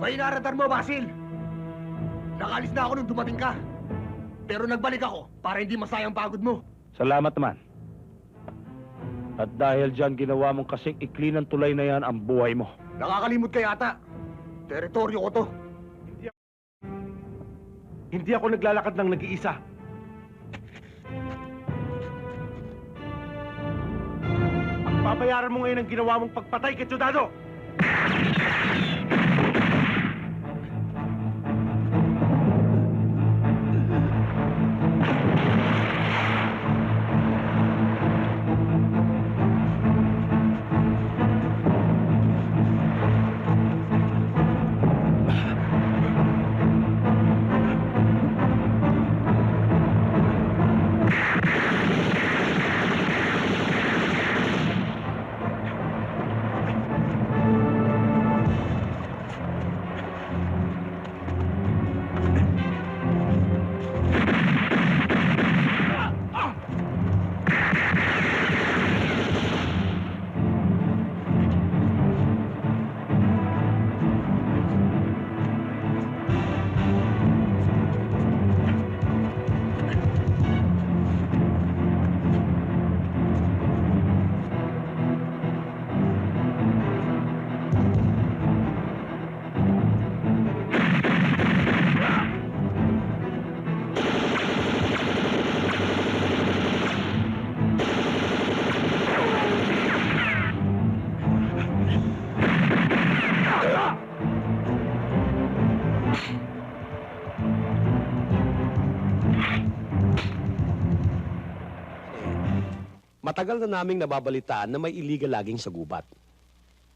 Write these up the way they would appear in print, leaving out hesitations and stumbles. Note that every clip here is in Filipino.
May inaradar mo, Basil! Nakalis na ako nung dumating ka. Pero nagbalik ako para hindi masayang pagod mo. Salamat naman. At dahil dyan ginawa mong kasing ikli ng tulay na yan ang buhay mo. Nakakalimot ka yata. Teritoryo ko to. Hindi ako naglalakad ng nag-iisa. Ang babayaran mo ngayon ang ginawa mong pagpatay kay Ciudadano! Matagal na naming nababalitaan na may illegal logging sa gubat.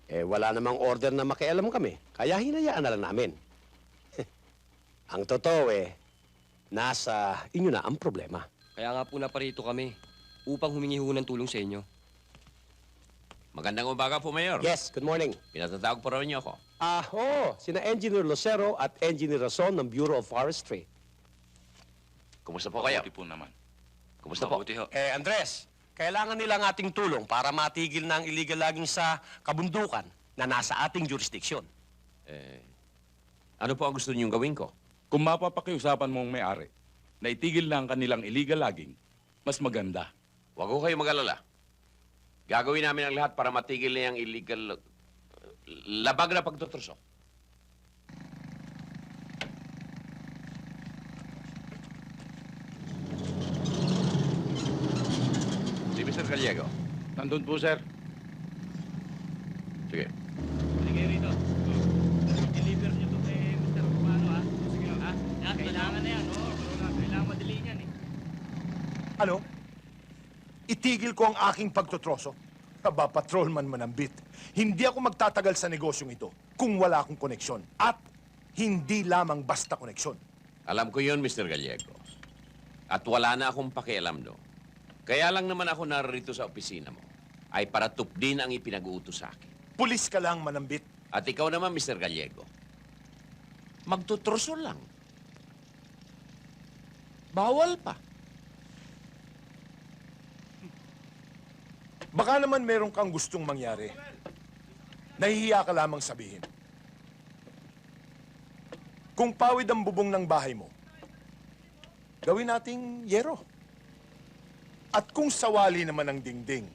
Wala namang order na makialam kami, kaya hinayaan na lang namin. Ang totoo nasa inyo na ang problema. Kaya nga po naparito kami upang humingi ho ng tulong sa inyo. Magandang umaga po, Mayor. Yes, good morning. Pinatatawag po raw niyo ako. Sina Engineer Lucero at Engineer Rason ng Bureau of Forestry. Kumusta po kayo? Mabuti po naman. Kumusta po? Mabuti ho. Andres, kailangan nila ng ating tulong para matigil na ang illegal logging sa kabundukan na nasa ating jurisdiction. Ano po ang gusto niyong gawin ko? Kung mapapakiusapan mo ang may-ari na itigil na ang kanilang illegal logging, mas maganda. Huwag ko kayo mag-alala. Gagawin namin ang lahat para matigil na yung illegal... labag na pagtuturso. Si Mr. Gallego. Nandun po, sir. Sige. Sige rito. Deliver niyo to kay Mr. Romano, ha? Sige, ha? Kailangan na yan, no? Kailangan madali niyan, Ano? Itigil ko ang aking pagtotroso? Aba, patrolman manambit. Hindi ako magtatagal sa negosyong ito kung wala akong koneksyon. At hindi lamang basta koneksyon. Alam ko yun, Mr. Gallego. At wala na akong pakialam, no? Kaya lang naman ako narito sa opisina mo ay para tupdin ang ipinag-uutos sa akin. Pulis ka lang manambit. At ikaw naman, Mr. Gallego, magtutroso lang. Bawal pa. Baka naman meron kang gustong mangyari. Nahihiya ka lamang sabihin. Kung pawid ang bubong ng bahay mo, gawin nating yero. At kung sawali naman ang dingding,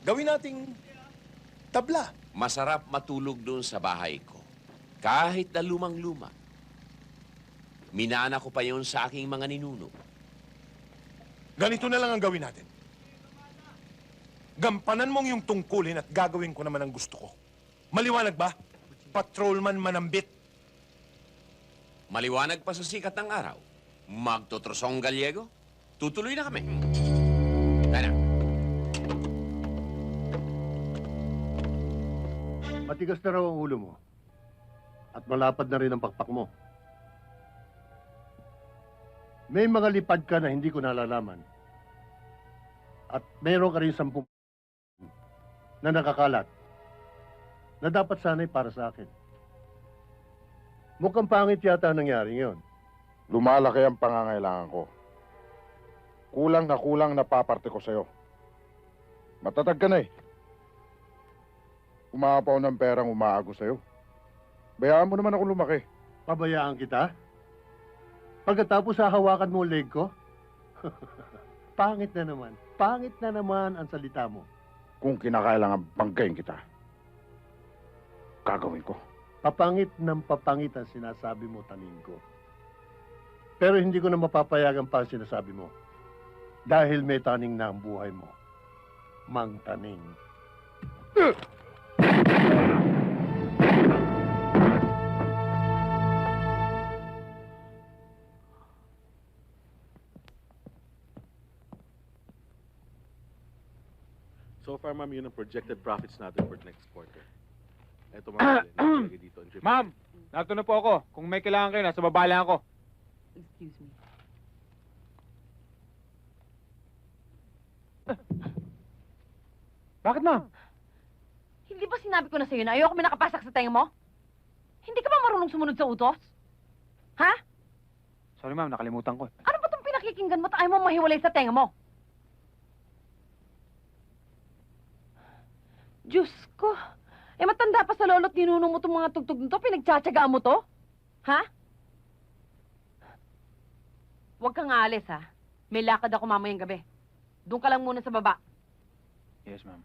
gawin nating tabla. Masarap matulog doon sa bahay ko. Kahit na lumang-luma. Minana ko pa yon sa aking mga ninuno. Ganito na lang ang gawin natin. Gampanan mong yung tungkulin at gagawin ko naman ang gusto ko. Maliwanag ba? Patrolman manambit. Maliwanag pa sa sikat ng araw. Magtutrosong Gallego. Tutuloy na kami. Kaya na. Matigas na raw ang ulo mo. At malapad na rin ang pakpak mo. May mga lipad ka na hindi ko nalalaman. At meron ka rin 10 na nakakalat na dapat sana'y para sa akin. Mukhang pangit yata ang nangyari ngayon. Lumalaki ang pangangailangan ko. Kulang na paparte ko sa'yo. Matatag ka na eh. Umapaw ng perang umaago sa'yo. Bayaan mo naman ako lumaki. Pabayaan kita? Pagkatapos hahawakan mo ang leg ko? Pangit na naman. Pangit na naman ang salita mo. Kung kinakailangan banggain kita, gagawin ko. Papangit ng papangit ang sinasabi mo, taning ko. Pero hindi ko na mapapayagan pa ang sinasabi mo. Dahil may taning na ang buhay mo. Mang taning. So far, ma'am, yun ang projected profits natin for next quarter. Ito, ma'am, nakalagay dito. ang triple. Ma'am, nato na po ako. Kung may kailangan kayo, nasa baba lang ako. Excuse me. Bakit, ma'am? Hindi ba sinabi ko na sa'yo na ayoko may nakapasak sa tenga mo? Hindi ka ba marunong sumunod sa utos? Ha? Sorry, ma'am, nakalimutan ko. Ano ba itong pinakikinggan mo at ayaw mo mahiwalay sa tenga mo? Diyos ko. Eh, matanda pa sa lolo't ninunong mo itong mga tugtog nito. Pinagtsatsagaan mo to? Ha? Huwag kang aalis, ha? May lakad ako mamayang gabi. Doon ka lang muna sa baba. Yes, ma'am.